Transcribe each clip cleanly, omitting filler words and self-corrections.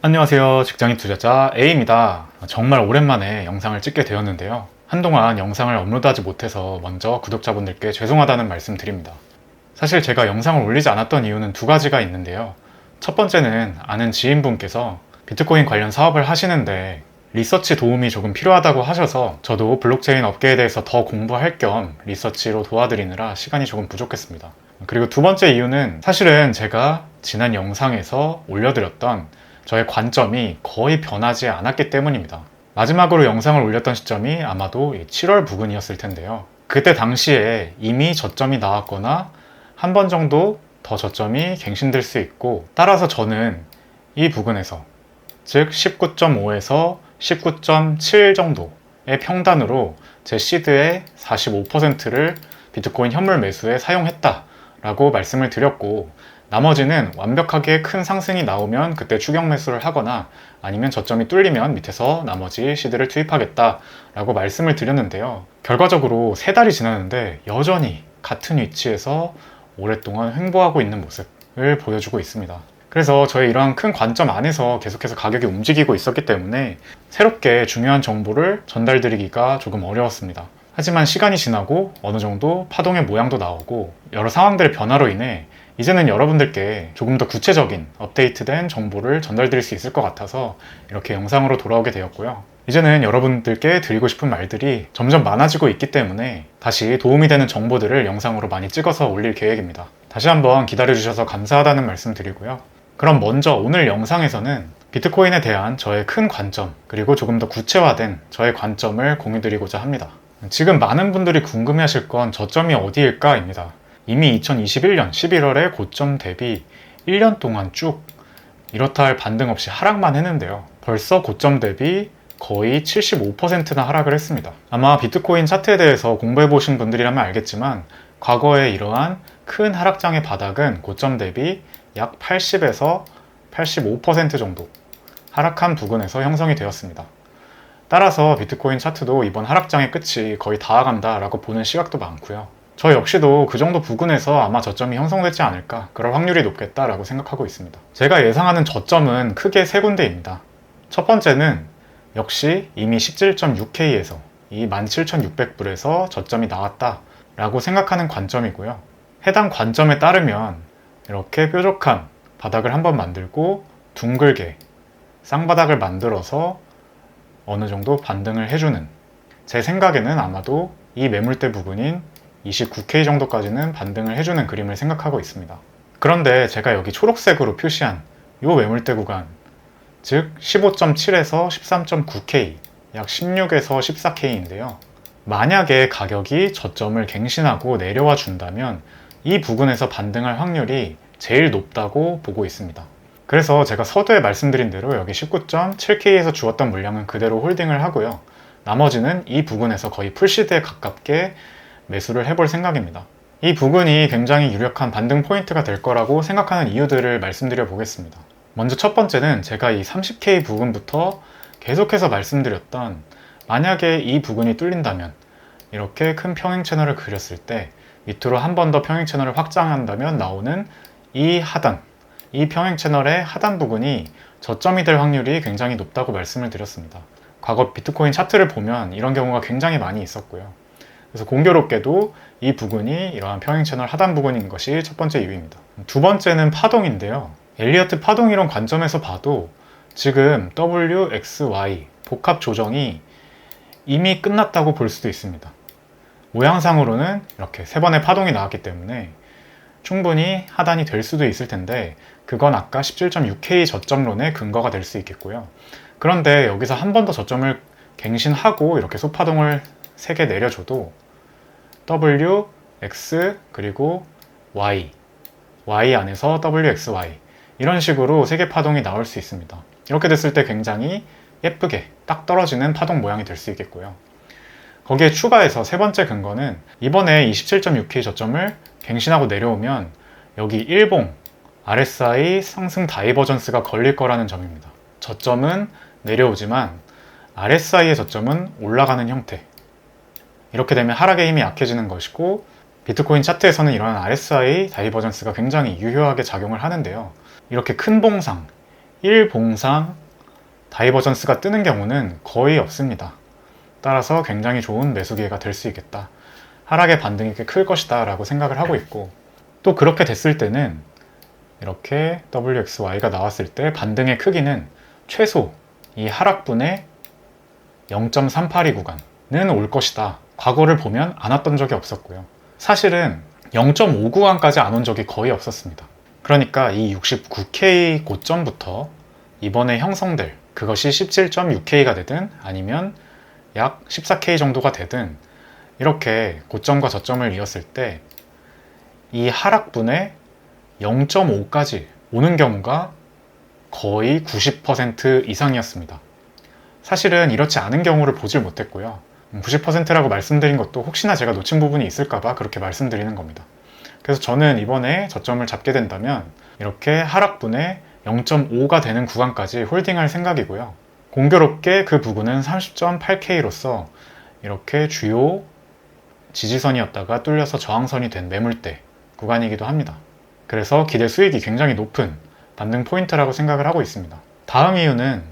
안녕하세요. 직장인 투자자 A입니다. 정말 오랜만에 영상을 찍게 되었는데요. 한동안 영상을 업로드하지 못해서 먼저 구독자분들께 죄송하다는 말씀 드립니다. 사실 제가 영상을 올리지 않았던 이유는 두 가지가 있는데요. 첫 번째는 아는 지인분께서 비트코인 관련 사업을 하시는데 리서치 도움이 조금 필요하다고 하셔서 저도 블록체인 업계에 대해서 더 공부할 겸 리서치로 도와드리느라 시간이 조금 부족했습니다. 그리고 두 번째 이유는 사실은 제가 지난 영상에서 올려드렸던 저의 관점이 거의 변하지 않았기 때문입니다. 마지막으로 영상을 올렸던 시점이 아마도 7월 부근이었을 텐데요. 그때 당시에 이미 저점이 나왔거나 한 번 정도 더 저점이 갱신될 수 있고, 따라서 저는 이 부근에서 즉 19.5에서 19.7 정도의 평단으로 제 시드의 45%를 비트코인 현물 매수에 사용했다라고 말씀을 드렸고, 나머지는 완벽하게 큰 상승이 나오면 그때 추격 매수를 하거나 아니면 저점이 뚫리면 밑에서 나머지 시드를 투입하겠다라고 말씀을 드렸는데요. 결과적으로 3달이 지났는데 여전히 같은 위치에서 오랫동안 횡보하고 있는 모습을 보여주고 있습니다. 그래서 저의 이러한 큰 관점 안에서 계속해서 가격이 움직이고 있었기 때문에 새롭게 중요한 정보를 전달드리기가 조금 어려웠습니다. 하지만 시간이 지나고 어느 정도 파동의 모양도 나오고 여러 상황들의 변화로 인해 이제는 여러분들께 조금 더 구체적인 업데이트된 정보를 전달드릴 수 있을 것 같아서 이렇게 영상으로 돌아오게 되었고요. 이제는 여러분들께 드리고 싶은 말들이 점점 많아지고 있기 때문에 다시 도움이 되는 정보들을 영상으로 많이 찍어서 올릴 계획입니다. 다시 한번 기다려주셔서 감사하다는 말씀 드리고요. 그럼 먼저 오늘 영상에서는 비트코인에 대한 저의 큰 관점, 그리고 조금 더 구체화된 저의 관점을 공유드리고자 합니다. 지금 많은 분들이 궁금해하실 건 저점이 어디일까입니다. 이미 2021년 11월에 고점 대비 1년 동안 쭉 이렇다 할 반등 없이 하락만 했는데요. 벌써 고점 대비 거의 75%나 하락을 했습니다. 아마 비트코인 차트에 대해서 공부해 보신 분들이라면 알겠지만 과거에 이러한 큰 하락장의 바닥은 고점 대비 약 80에서 85% 정도 하락한 부근에서 형성이 되었습니다. 따라서 비트코인 차트도 이번 하락장의 끝이 거의 다가간다 라고 보는 시각도 많고요. 저 역시도 그 정도 부근에서 아마 저점이 형성되지 않을까, 그럴 확률이 높겠다라고 생각하고 있습니다. 제가 예상하는 저점은 크게 3군데입니다. 첫 번째는 역시 이미 17.6K에서 이 17,600불에서 저점이 나왔다라고 생각하는 관점이고요. 해당 관점에 따르면 이렇게 뾰족한 바닥을 한번 만들고 둥글게 쌍바닥을 만들어서 어느 정도 반등을 해주는, 제 생각에는 아마도 이 매물대 부분인 29K 정도까지는 반등을 해주는 그림을 생각하고 있습니다. 그런데 제가 여기 초록색으로 표시한 이 매물대 구간, 즉 15.7에서 13.9K, 약 16에서 14K인데요. 만약에 가격이 저점을 갱신하고 내려와 준다면 이 부근에서 반등할 확률이 제일 높다고 보고 있습니다. 그래서 제가 서두에 말씀드린 대로 여기 19.7K에서 주었던 물량은 그대로 홀딩을 하고요. 나머지는 이 부근에서 거의 풀시드에 가깝게 매수를 해볼 생각입니다. 이 부분이 굉장히 유력한 반등 포인트가 될 거라고 생각하는 이유들을 말씀드려 보겠습니다. 먼저 첫 번째는 제가 이 30K 부근부터 계속해서 말씀드렸던, 만약에 이 부근이 뚫린다면 이렇게 큰 평행 채널을 그렸을 때 밑으로 한 번 더 평행 채널을 확장한다면 나오는 이 하단, 이 평행 채널의 하단 부분이 저점이 될 확률이 굉장히 높다고 말씀을 드렸습니다. 과거 비트코인 차트를 보면 이런 경우가 굉장히 많이 있었고요. 그래서 공교롭게도 이 부분이 이러한 평행 채널 하단 부분인 것이 첫 번째 이유입니다. 두 번째는 파동인데요. 엘리어트 파동이론 관점에서 봐도 지금 WXY 복합 조정이 이미 끝났다고 볼 수도 있습니다. 모양상으로는 이렇게 3번의 파동이 나왔기 때문에 충분히 하단이 될 수도 있을 텐데, 그건 아까 17.6K 저점론의 근거가 될 수 있겠고요. 그런데 여기서 한 번 더 저점을 갱신하고 이렇게 소파동을 3개 내려줘도 W, X, 그리고 Y, Y 안에서 W, X, Y 이런 식으로 3개 파동이 나올 수 있습니다. 이렇게 됐을 때 굉장히 예쁘게 딱 떨어지는 파동 모양이 될 수 있겠고요. 거기에 추가해서 세 번째 근거는 이번에 27.6K 저점을 갱신하고 내려오면 여기 일봉 RSI 상승 다이버전스가 걸릴 거라는 점입니다. 저점은 내려오지만 RSI의 저점은 올라가는 형태. 이렇게 되면 하락의 힘이 약해지는 것이고, 비트코인 차트에서는 이러한 RSI 다이버전스가 굉장히 유효하게 작용을 하는데요. 이렇게 큰 봉상, 1봉상 다이버전스가 뜨는 경우는 거의 없습니다. 따라서 굉장히 좋은 매수 기회가 될 수 있겠다. 하락의 반등이 꽤 클 것이다 라고 생각을 하고 있고, 또 그렇게 됐을 때는 이렇게 WXY가 나왔을 때 반등의 크기는 최소 이 하락분의 0.382 구간은 올 것이다. 과거를 보면 안 왔던 적이 없었고요. 사실은 0.5 구간까지 안 온 적이 거의 없었습니다. 그러니까 이 69K 고점부터 이번에 형성될 그것이 17.6K가 되든 아니면 약 14K 정도가 되든 이렇게 고점과 저점을 이었을 때 이 하락분의 0.5까지 오는 경우가 거의 90% 이상이었습니다. 사실은 이렇지 않은 경우를 보질 못했고요. 90%라고 말씀드린 것도 혹시나 제가 놓친 부분이 있을까봐 그렇게 말씀드리는 겁니다. 그래서 저는 이번에 저점을 잡게 된다면 이렇게 하락분의 0.5가 되는 구간까지 홀딩할 생각이고요. 공교롭게 그 부근은 30.8K로서 이렇게 주요 지지선이었다가 뚫려서 저항선이 된 매물대 구간이기도 합니다. 그래서 기대 수익이 굉장히 높은 반등 포인트라고 생각을 하고 있습니다. 다음 이유는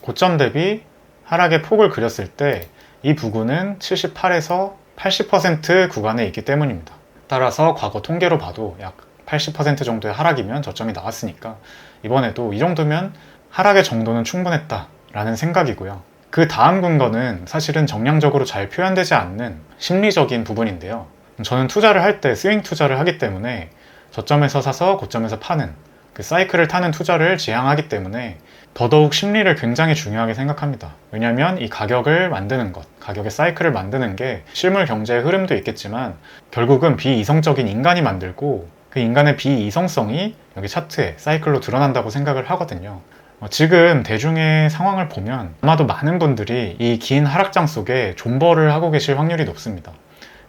고점 대비 하락의 폭을 그렸을 때 이 부근은 78에서 80% 구간에 있기 때문입니다. 따라서 과거 통계로 봐도 약 80% 정도의 하락이면 저점이 나왔으니까 이번에도 이 정도면 하락의 정도는 충분했다라는 생각이고요. 그 다음 근거는 사실은 정량적으로 잘 표현되지 않는 심리적인 부분인데요. 저는 투자를 할 때 스윙 투자를 하기 때문에 저점에서 사서 고점에서 파는 그 사이클을 타는 투자를 지향하기 때문에 더더욱 심리를 굉장히 중요하게 생각합니다. 왜냐하면 이 가격을 만드는 것, 가격의 사이클을 만드는 게 실물 경제의 흐름도 있겠지만 결국은 비이성적인 인간이 만들고 그 인간의 비이성성이 여기 차트에 사이클로 드러난다고 생각을 하거든요. 지금 대중의 상황을 보면 아마도 많은 분들이 이 긴 하락장 속에 존버를 하고 계실 확률이 높습니다.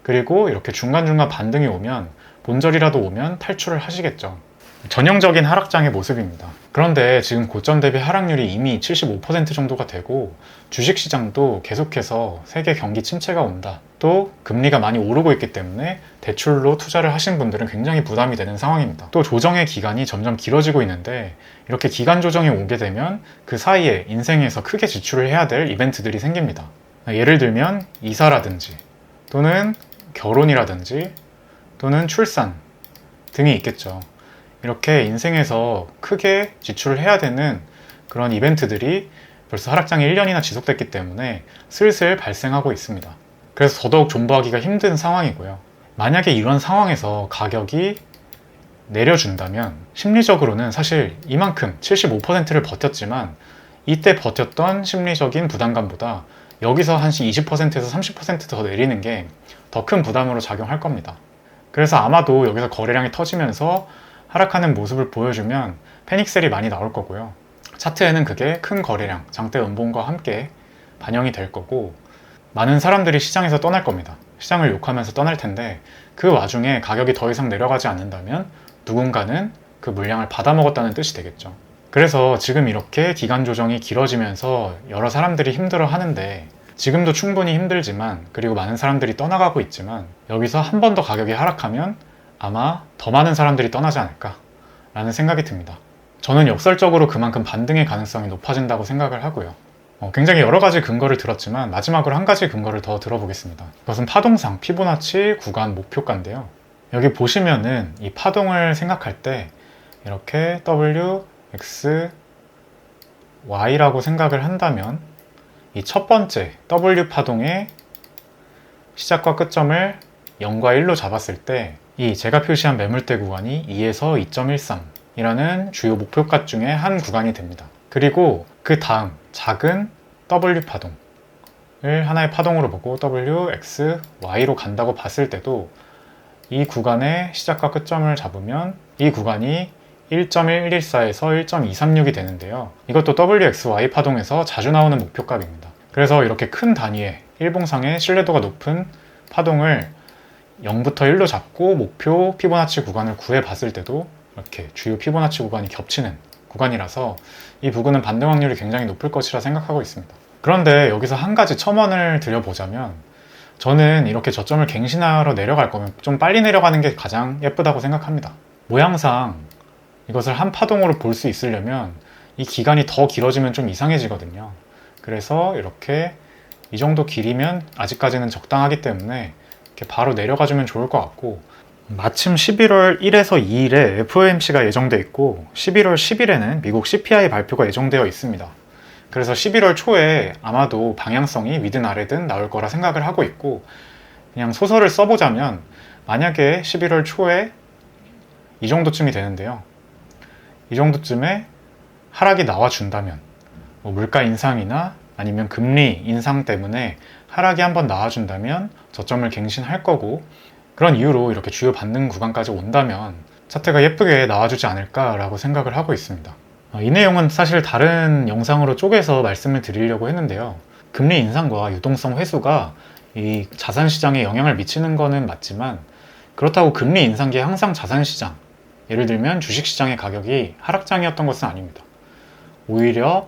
그리고 이렇게 중간중간 반등이 오면 본절이라도 오면 탈출을 하시겠죠. 전형적인 하락장의 모습입니다. 그런데 지금 고점 대비 하락률이 이미 75% 정도가 되고 주식시장도 계속해서 세계 경기 침체가 온다. 또 금리가 많이 오르고 있기 때문에 대출로 투자를 하신 분들은 굉장히 부담이 되는 상황입니다. 또 조정의 기간이 점점 길어지고 있는데 이렇게 기간 조정이 오게 되면 그 사이에 인생에서 크게 지출을 해야 될 이벤트들이 생깁니다. 예를 들면 이사라든지 또는 결혼이라든지 또는 출산 등이 있겠죠. 이렇게 인생에서 크게 지출을 해야 되는 그런 이벤트들이 벌써 하락장이 1년이나 지속됐기 때문에 슬슬 발생하고 있습니다. 그래서 더더욱 존버하기가 힘든 상황이고요. 만약에 이런 상황에서 가격이 내려준다면 심리적으로는 사실 이만큼 75%를 버텼지만 이때 버텼던 심리적인 부담감보다 여기서 한 20%에서 30%더 내리는 게 더 큰 부담으로 작용할 겁니다. 그래서 아마도 여기서 거래량이 터지면서 하락하는 모습을 보여주면 패닉셀이 많이 나올 거고요. 차트에는 그게 큰 거래량, 장대 음봉과 함께 반영이 될 거고 많은 사람들이 시장에서 떠날 겁니다. 시장을 욕하면서 떠날 텐데 그 와중에 가격이 더 이상 내려가지 않는다면 누군가는 그 물량을 받아먹었다는 뜻이 되겠죠. 그래서 지금 이렇게 기간 조정이 길어지면서 여러 사람들이 힘들어 하는데 지금도 충분히 힘들지만 그리고 많은 사람들이 떠나가고 있지만 여기서 한 번 더 가격이 하락하면 아마 더 많은 사람들이 떠나지 않을까 라는 생각이 듭니다. 저는 역설적으로 그만큼 반등의 가능성이 높아진다고 생각을 하고요. 굉장히 여러 가지 근거를 들었지만 마지막으로 한 가지 근거를 더 들어보겠습니다. 그것은 파동상 피보나치 구간 목표가인데요. 여기 보시면은 이 파동을 생각할 때 이렇게 W, X, Y라고 생각을 한다면 이 첫 번째 W 파동의 시작과 끝점을 0과 1로 잡았을 때 이 제가 표시한 매물대 구간이 2에서 2.13 이라는 주요 목표가 중에 한 구간이 됩니다. 그리고 그 다음 작은 W 파동을 하나의 파동으로 보고 W, X, Y로 간다고 봤을 때도 이 구간의 시작과 끝점을 잡으면 이 구간이 1.114에서 1.236이 되는데요. 이것도 WXY 파동에서 자주 나오는 목표값입니다. 그래서 이렇게 큰 단위의 일봉상의 신뢰도가 높은 파동을 0부터 1로 잡고 목표 피보나치 구간을 구해 봤을 때도 이렇게 주요 피보나치 구간이 겹치는 구간이라서 이 부근은 반등 확률이 굉장히 높을 것이라 생각하고 있습니다. 그런데 여기서 한 가지 첨언을 드려보자면 저는 이렇게 저점을 갱신하러 내려갈 거면 좀 빨리 내려가는 게 가장 예쁘다고 생각합니다. 모양상 이것을 한 파동으로 볼 수 있으려면 이 기간이 더 길어지면 좀 이상해지거든요. 그래서 이렇게 이 정도 길이면 아직까지는 적당하기 때문에 이렇게 바로 내려가주면 좋을 것 같고, 마침 11월 1에서 2일에 FOMC가 예정돼 있고 11월 10일에는 미국 CPI 발표가 예정되어 있습니다. 그래서 11월 초에 아마도 방향성이 위든 아래든 나올 거라 생각을 하고 있고, 그냥 소설을 써보자면 만약에 11월 초에 이 정도쯤이 되는데요. 이 정도쯤에 하락이 나와준다면 물가 인상이나 아니면 금리 인상 때문에 하락이 한번 나와준다면 저점을 갱신할 거고, 그런 이유로 이렇게 주요 반등 구간까지 온다면 차트가 예쁘게 나와주지 않을까라고 생각을 하고 있습니다. 이 내용은 사실 다른 영상으로 쪼개서 말씀을 드리려고 했는데요. 금리 인상과 유동성 회수가 이 자산시장에 영향을 미치는 거는 맞지만, 그렇다고 금리 인상기 항상 자산시장, 예를 들면 주식시장의 가격이 하락장이었던 것은 아닙니다. 오히려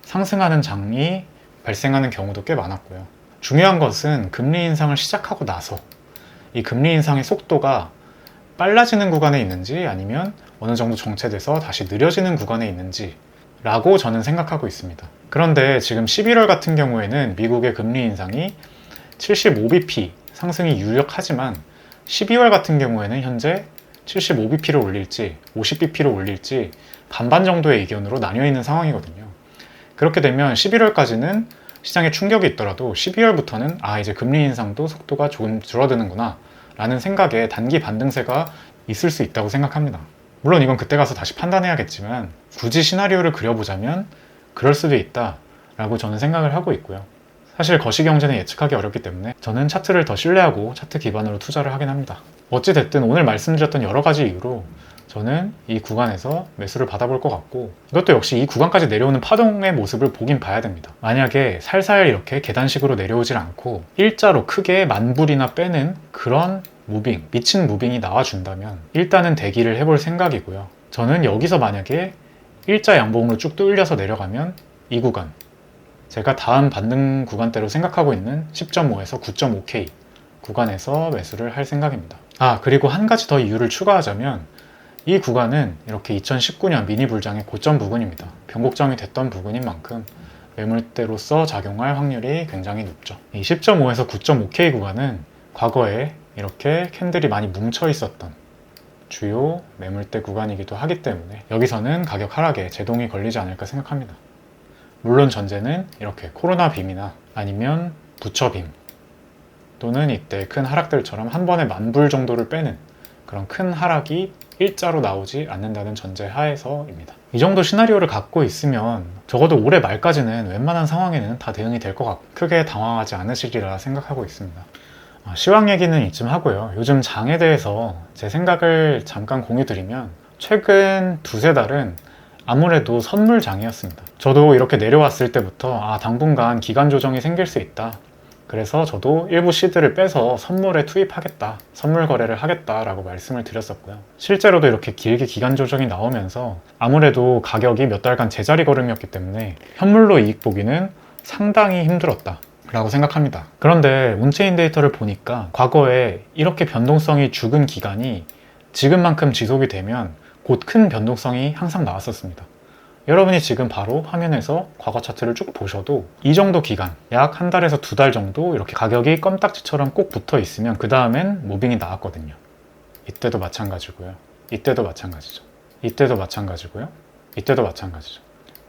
상승하는 장이 발생하는 경우도 꽤 많았고요. 중요한 것은 금리 인상을 시작하고 나서 이 금리 인상의 속도가 빨라지는 구간에 있는지 아니면 어느 정도 정체돼서 다시 느려지는 구간에 있는지 라고 저는 생각하고 있습니다. 그런데 지금 11월 같은 경우에는 미국의 금리 인상이 75bp 상승이 유력하지만 12월 같은 경우에는 현재 75bp를 올릴지 50bp를 올릴지 반반 정도의 의견으로 나뉘어 있는 상황이거든요. 그렇게 되면 11월까지는 시장에 충격이 있더라도 12월부터는 이제 금리 인상도 속도가 조금 줄어드는구나 라는 생각에 단기 반등세가 있을 수 있다고 생각합니다. 물론 이건 그때 가서 다시 판단해야겠지만 굳이 시나리오를 그려보자면 그럴 수도 있다 라고 저는 생각을 하고 있고요. 사실 거시경제는 예측하기 어렵기 때문에 저는 차트를 더 신뢰하고 차트 기반으로 투자를 하긴 합니다. 어찌됐든 오늘 말씀드렸던 여러 가지 이유로 저는 이 구간에서 매수를 받아볼 것 같고, 이것도 역시 이 구간까지 내려오는 파동의 모습을 보긴 봐야 됩니다. 만약에 살살 이렇게 계단식으로 내려오질 않고 일자로 크게 만불이나 빼는 그런 무빙, 미친 무빙이 나와준다면 일단은 대기를 해볼 생각이고요. 저는 여기서 만약에 일자 양봉으로 쭉 뚫려서 내려가면 이 구간, 제가 다음 반등 구간대로 생각하고 있는 10.5에서 9.5K 구간에서 매수를 할 생각입니다. 그리고 한 가지 더 이유를 추가하자면 이 구간은 이렇게 2019년 미니 불장의 고점 부근입니다. 변곡점이 됐던 부근인 만큼 매물대로서 작용할 확률이 굉장히 높죠. 이 10.5에서 9.5K 구간은 과거에 이렇게 캔들이 많이 뭉쳐 있었던 주요 매물대 구간이기도 하기 때문에 여기서는 가격 하락에 제동이 걸리지 않을까 생각합니다. 물론 전제는 이렇게 코로나 빔이나 아니면 부처빔 또는 이때 큰 하락들처럼 한 번에 만불 정도를 빼는 그런 큰 하락이 일자로 나오지 않는다는 전제 하에서입니다. 이 정도 시나리오를 갖고 있으면 적어도 올해 말까지는 웬만한 상황에는 다 대응이 될 것 같고 크게 당황하지 않으시리라 생각하고 있습니다. 시황 얘기는 이쯤 하고요. 요즘 장에 대해서 제 생각을 잠깐 공유드리면 최근 두세 달은 아무래도 선물장이었습니다. 저도 이렇게 내려왔을 때부터 당분간 기간 조정이 생길 수 있다. 그래서 저도 일부 시드를 빼서 선물에 투입하겠다, 선물 거래를 하겠다라고 말씀을 드렸었고요. 실제로도 이렇게 길게 기간 조정이 나오면서 아무래도 가격이 몇 달간 제자리 걸음이었기 때문에 현물로 이익 보기는 상당히 힘들었다 라고 생각합니다. 그런데 온체인 데이터를 보니까 과거에 이렇게 변동성이 죽은 기간이 지금만큼 지속이 되면 곧 큰 변동성이 항상 나왔었습니다. 여러분이 지금 바로 화면에서 과거 차트를 쭉 보셔도 이 정도 기간, 약 한 달에서 두 달 정도 이렇게 가격이 껌딱지처럼 꼭 붙어 있으면 그 다음엔 무빙이 나왔거든요. 이때도 마찬가지고요. 이때도 마찬가지죠. 이때도 마찬가지고요. 이때도 마찬가지죠.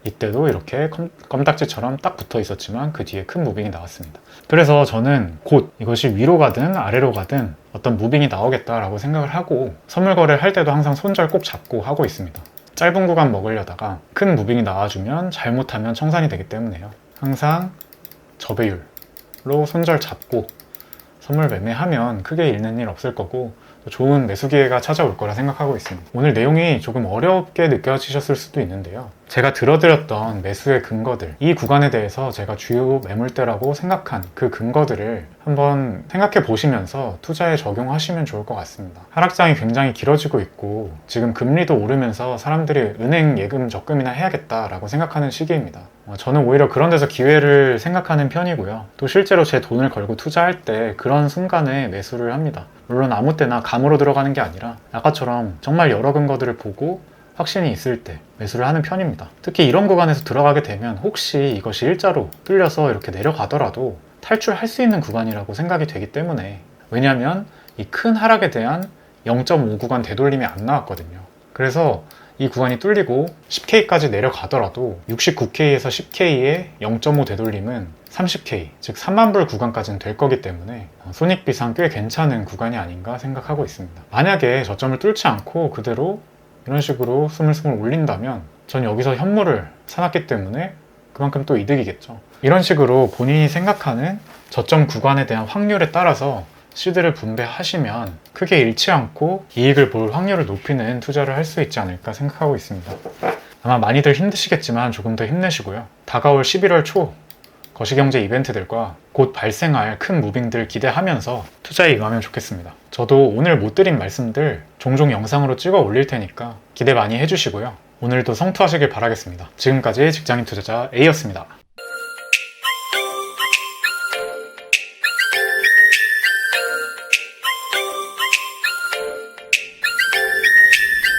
이때도 이렇게 껌딱지처럼 딱 붙어 있었지만 그 뒤에 큰 무빙이 나왔습니다. 그래서 저는 곧 이것이 위로 가든 아래로 가든 어떤 무빙이 나오겠다라고 생각을 하고 선물 거래를 할 때도 항상 손절 꼭 잡고 하고 있습니다. 짧은 구간 먹으려다가 큰 무빙이 나와주면 잘못하면 청산이 되기 때문에요. 항상 저배율로 손절 잡고 선물 매매하면 크게 잃는 일 없을 거고 좋은 매수 기회가 찾아올 거라 생각하고 있습니다. 오늘 내용이 조금 어렵게 느껴지셨을 수도 있는데요. 제가 들어드렸던 매수의 근거들, 이 구간에 대해서 제가 주요 매물대라고 생각한 그 근거들을 한번 생각해 보시면서 투자에 적용하시면 좋을 것 같습니다. 하락장이 굉장히 길어지고 있고 지금 금리도 오르면서 사람들이 은행 예금 적금이나 해야겠다라고 생각하는 시기입니다. 저는 오히려 그런 데서 기회를 생각하는 편이고요. 또 실제로 제 돈을 걸고 투자할 때 그런 순간에 매수를 합니다. 물론 아무 때나 감으로 들어가는 게 아니라 아까처럼 정말 여러 근거들을 보고 확신이 있을 때 매수를 하는 편입니다. 특히 이런 구간에서 들어가게 되면 혹시 이것이 일자로 뚫려서 이렇게 내려가더라도 탈출할 수 있는 구간이라고 생각이 되기 때문에, 왜냐하면 이 큰 하락에 대한 0.5 구간 되돌림이 안 나왔거든요. 그래서 이 구간이 뚫리고 10K까지 내려가더라도 69K에서 10K의 0.5 되돌림은 30K, 즉 3만불 구간까지는 될 거기 때문에 손익비상 꽤 괜찮은 구간이 아닌가 생각하고 있습니다. 만약에 저점을 뚫지 않고 그대로 이런 식으로 스물스물 올린다면 전 여기서 현물을 사놨기 때문에 그만큼 또 이득이겠죠. 이런 식으로 본인이 생각하는 저점 구간에 대한 확률에 따라서 시드를 분배하시면 크게 잃지 않고 이익을 볼 확률을 높이는 투자를 할 수 있지 않을까 생각하고 있습니다. 아마 많이들 힘드시겠지만 조금 더 힘내시고요. 다가올 11월 초 거시경제 이벤트들과 곧 발생할 큰 무빙들 기대하면서 투자에 임하면 좋겠습니다. 저도 오늘 못 드린 말씀들 종종 영상으로 찍어 올릴 테니까 기대 많이 해주시고요. 오늘도 성투하시길 바라겠습니다. 지금까지 직장인 투자자 A였습니다.